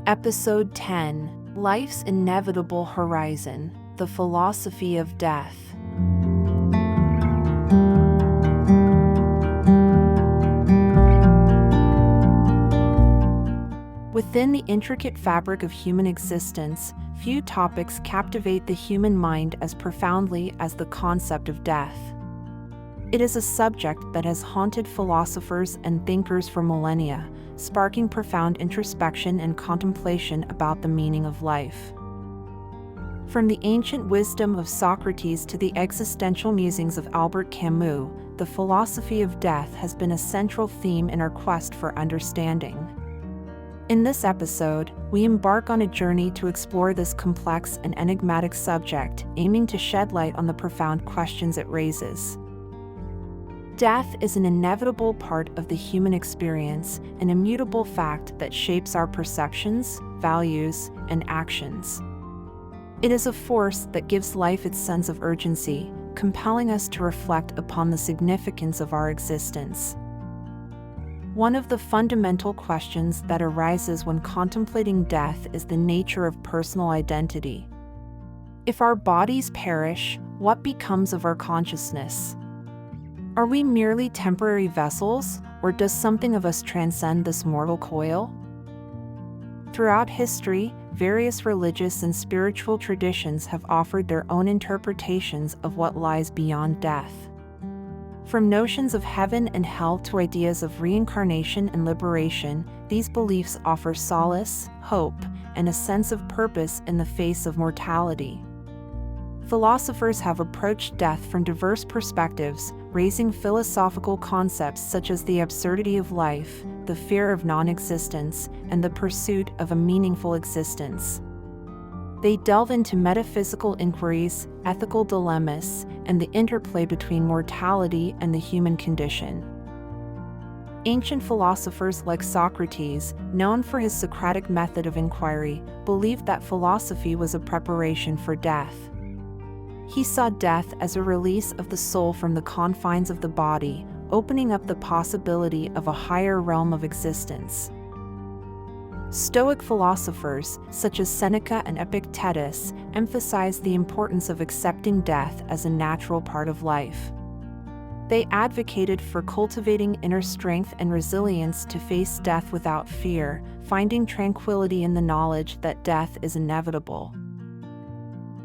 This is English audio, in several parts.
Episode 10: Life's Inevitable Horizon, the Philosophy of Death. Within the intricate fabric of human existence, few topics captivate the human mind as profoundly as the concept of death. It is a subject that has haunted philosophers and thinkers for millennia, sparking profound introspection and contemplation about the meaning of life. From the ancient wisdom of Socrates to the existential musings of Albert Camus, the philosophy of death has been a central theme in our quest for understanding. In this episode, we embark on a journey to explore this complex and enigmatic subject, aiming to shed light on the profound questions it raises. Death is an inevitable part of the human experience, an immutable fact that shapes our perceptions, values, and actions. It is a force that gives life its sense of urgency, compelling us to reflect upon the significance of our existence. One of the fundamental questions that arises when contemplating death is the nature of personal identity. If our bodies perish, what becomes of our consciousness? Are we merely temporary vessels, or does something of us transcend this mortal coil? Throughout history, various religious and spiritual traditions have offered their own interpretations of what lies beyond death. From notions of heaven and hell to ideas of reincarnation and liberation, these beliefs offer solace, hope, and a sense of purpose in the face of mortality. Philosophers have approached death from diverse perspectives, raising philosophical concepts such as the absurdity of life, the fear of non-existence, and the pursuit of a meaningful existence. They delve into metaphysical inquiries, ethical dilemmas, and the interplay between mortality and the human condition. Ancient philosophers like Socrates, known for his Socratic method of inquiry, believed that philosophy was a preparation for death. He saw death as a release of the soul from the confines of the body, opening up the possibility of a higher realm of existence. Stoic philosophers, such as Seneca and Epictetus, emphasized the importance of accepting death as a natural part of life. They advocated for cultivating inner strength and resilience to face death without fear, finding tranquility in the knowledge that death is inevitable.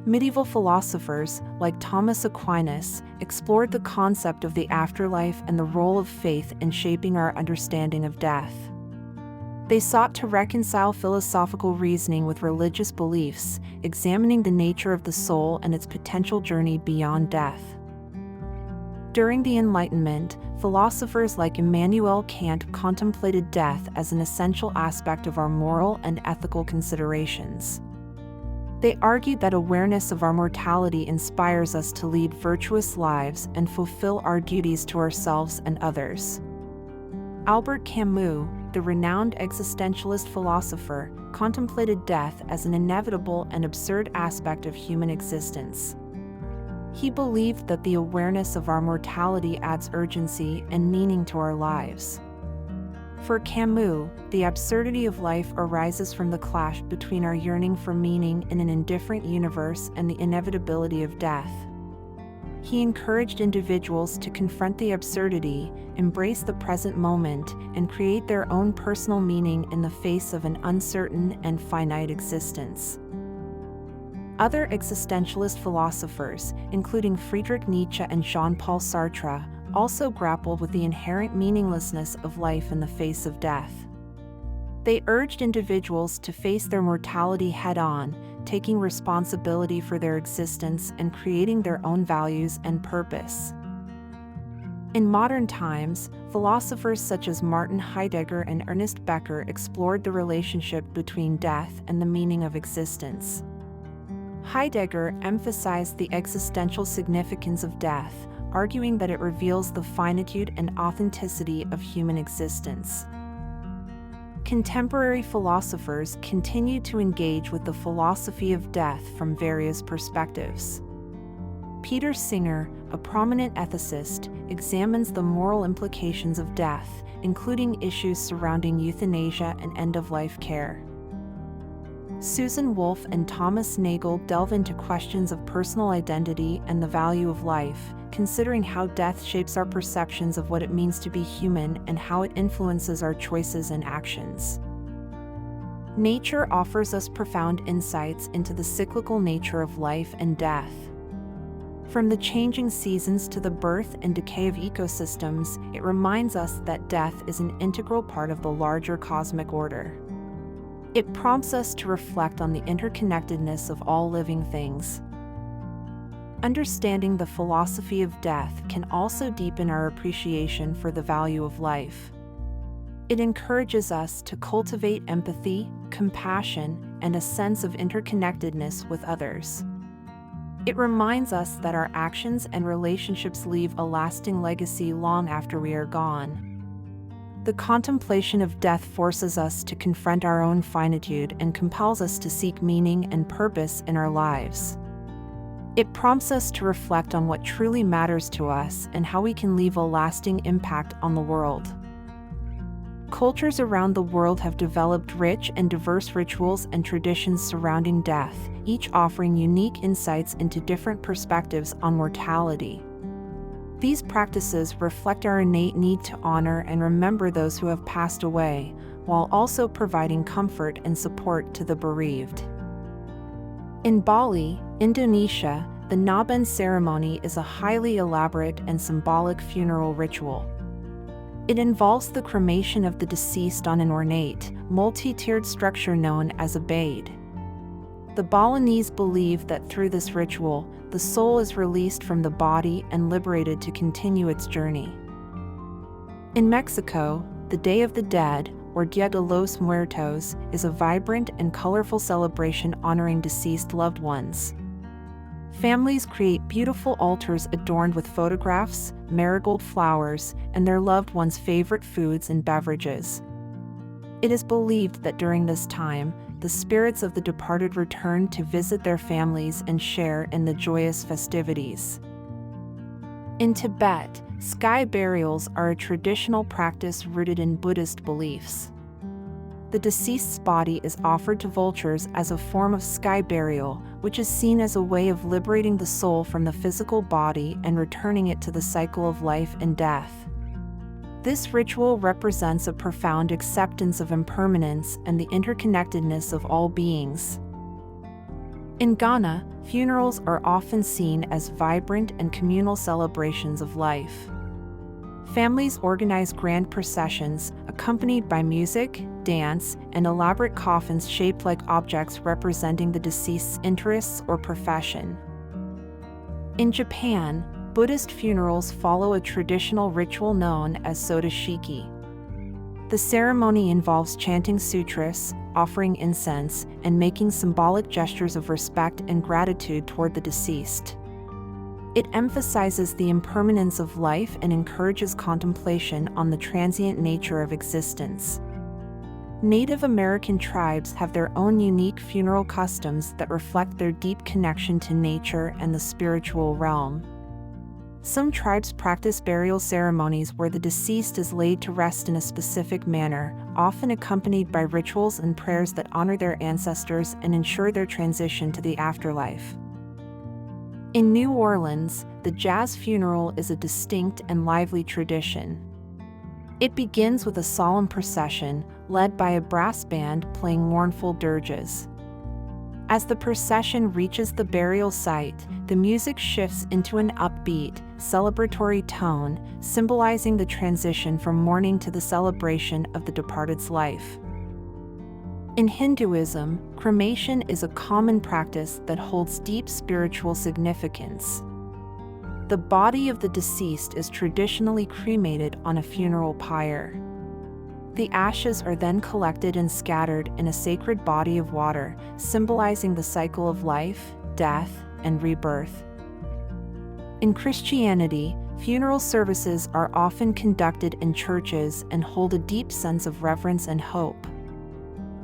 Medieval philosophers, like Thomas Aquinas, explored the concept of the afterlife and the role of faith in shaping our understanding of death. They sought to reconcile philosophical reasoning with religious beliefs, examining the nature of the soul and its potential journey beyond death. During the Enlightenment, philosophers like Immanuel Kant contemplated death as an essential aspect of our moral and ethical considerations. They argued that awareness of our mortality inspires us to lead virtuous lives and fulfill our duties to ourselves and others. Albert Camus, the renowned existentialist philosopher, contemplated death as an inevitable and absurd aspect of human existence. He believed that the awareness of our mortality adds urgency and meaning to our lives. For Camus, the absurdity of life arises from the clash between our yearning for meaning in an indifferent universe and the inevitability of death. He encouraged individuals to confront the absurdity, embrace the present moment, and create their own personal meaning in the face of an uncertain and finite existence. Other existentialist philosophers, including Friedrich Nietzsche and Jean-Paul Sartre, also grappled with the inherent meaninglessness of life in the face of death. They urged individuals to face their mortality head-on, taking responsibility for their existence and creating their own values and purpose. In modern times, philosophers such as Martin Heidegger and Ernest Becker explored the relationship between death and the meaning of existence. Heidegger emphasized the existential significance of death, arguing that it reveals the finitude and authenticity of human existence. Contemporary philosophers continue to engage with the philosophy of death from various perspectives. Peter Singer, a prominent ethicist, examines the moral implications of death, including issues surrounding euthanasia and end-of-life care. Susan Wolf and Thomas Nagel delve into questions of personal identity and the value of life, considering how death shapes our perceptions of what it means to be human and how it influences our choices and actions. Nature offers us profound insights into the cyclical nature of life and death. From the changing seasons to the birth and decay of ecosystems, it reminds us that death is an integral part of the larger cosmic order. It prompts us to reflect on the interconnectedness of all living things. Understanding the philosophy of death can also deepen our appreciation for the value of life. It encourages us to cultivate empathy, compassion, and a sense of interconnectedness with others. It reminds us that our actions and relationships leave a lasting legacy long after we are gone. The contemplation of death forces us to confront our own finitude and compels us to seek meaning and purpose in our lives. It prompts us to reflect on what truly matters to us and how we can leave a lasting impact on the world. Cultures around the world have developed rich and diverse rituals and traditions surrounding death, each offering unique insights into different perspectives on mortality. These practices reflect our innate need to honor and remember those who have passed away, while also providing comfort and support to the bereaved. In Bali, Indonesia, the Ngaben ceremony is a highly elaborate and symbolic funeral ritual. It involves the cremation of the deceased on an ornate, multi-tiered structure known as a bade. The Balinese believe that through this ritual, the soul is released from the body and liberated to continue its journey. In Mexico, the Day of the Dead, or Dia de los Muertos, is a vibrant and colorful celebration honoring deceased loved ones. Families create beautiful altars adorned with photographs, marigold flowers, and their loved ones' favorite foods and beverages. It is believed that during this time, the spirits of the departed return to visit their families and share in the joyous festivities. In Tibet, sky burials are a traditional practice rooted in Buddhist beliefs. The deceased's body is offered to vultures as a form of sky burial, which is seen as a way of liberating the soul from the physical body and returning it to the cycle of life and death. This ritual represents a profound acceptance of impermanence and the interconnectedness of all beings. In Ghana, funerals are often seen as vibrant and communal celebrations of life. Families organize grand processions, accompanied by music, dance, and elaborate coffins shaped like objects representing the deceased's interests or profession. In Japan, Buddhist funerals follow a traditional ritual known as sotashiki. The ceremony involves chanting sutras, offering incense, and making symbolic gestures of respect and gratitude toward the deceased. It emphasizes the impermanence of life and encourages contemplation on the transient nature of existence. Native American tribes have their own unique funeral customs that reflect their deep connection to nature and the spiritual realm. Some tribes practice burial ceremonies where the deceased is laid to rest in a specific manner, often accompanied by rituals and prayers that honor their ancestors and ensure their transition to the afterlife. In New Orleans, the jazz funeral is a distinct and lively tradition. It begins with a solemn procession, led by a brass band playing mournful dirges. As the procession reaches the burial site, the music shifts into an upbeat, celebratory tone, symbolizing the transition from mourning to the celebration of the departed's life. In Hinduism, cremation is a common practice that holds deep spiritual significance. The body of the deceased is traditionally cremated on a funeral pyre. The ashes are then collected and scattered in a sacred body of water, symbolizing the cycle of life, death, and rebirth. In Christianity, funeral services are often conducted in churches and hold a deep sense of reverence and hope.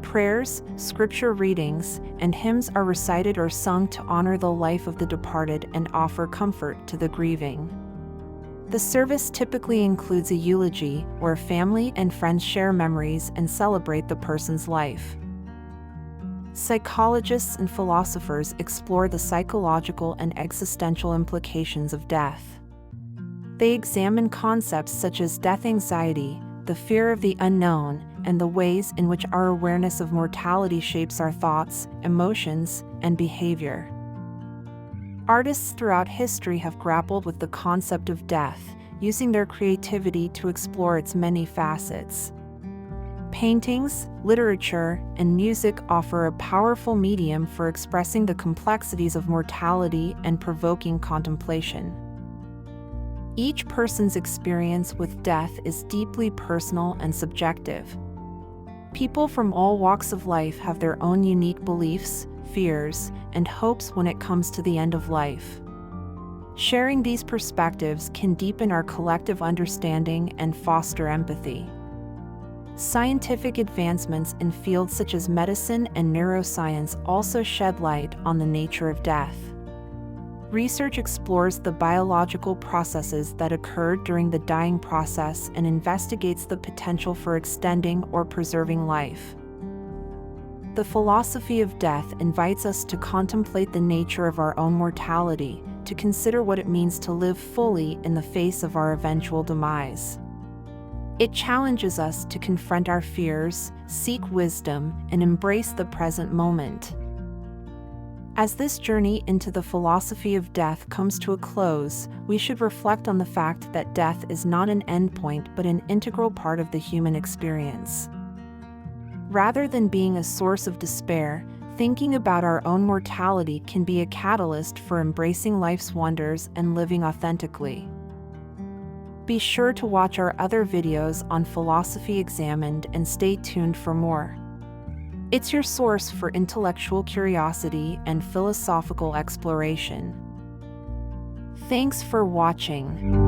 Prayers, scripture readings, and hymns are recited or sung to honor the life of the departed and offer comfort to the grieving. The service typically includes a eulogy where family and friends share memories and celebrate the person's life. Psychologists and philosophers explore the psychological and existential implications of death. They examine concepts such as death anxiety, the fear of the unknown, and the ways in which our awareness of mortality shapes our thoughts, emotions, and behavior. Artists throughout history have grappled with the concept of death, using their creativity to explore its many facets. Paintings, literature, and music offer a powerful medium for expressing the complexities of mortality and provoking contemplation. Each person's experience with death is deeply personal and subjective. People from all walks of life have their own unique beliefs, fears, and hopes when it comes to the end of life. Sharing these perspectives can deepen our collective understanding and foster empathy. Scientific advancements in fields such as medicine and neuroscience also shed light on the nature of death. Research explores the biological processes that occur during the dying process and investigates the potential for extending or preserving life. The philosophy of death invites us to contemplate the nature of our own mortality, to consider what it means to live fully in the face of our eventual demise. It challenges us to confront our fears, seek wisdom, and embrace the present moment. As this journey into the philosophy of death comes to a close, we should reflect on the fact that death is not an endpoint but an integral part of the human experience. Rather than being a source of despair, thinking about our own mortality can be a catalyst for embracing life's wonders and living authentically. Be sure to watch our other videos on Philosophy Examined and stay tuned for more. It's your source for intellectual curiosity and philosophical exploration. Thanks for watching.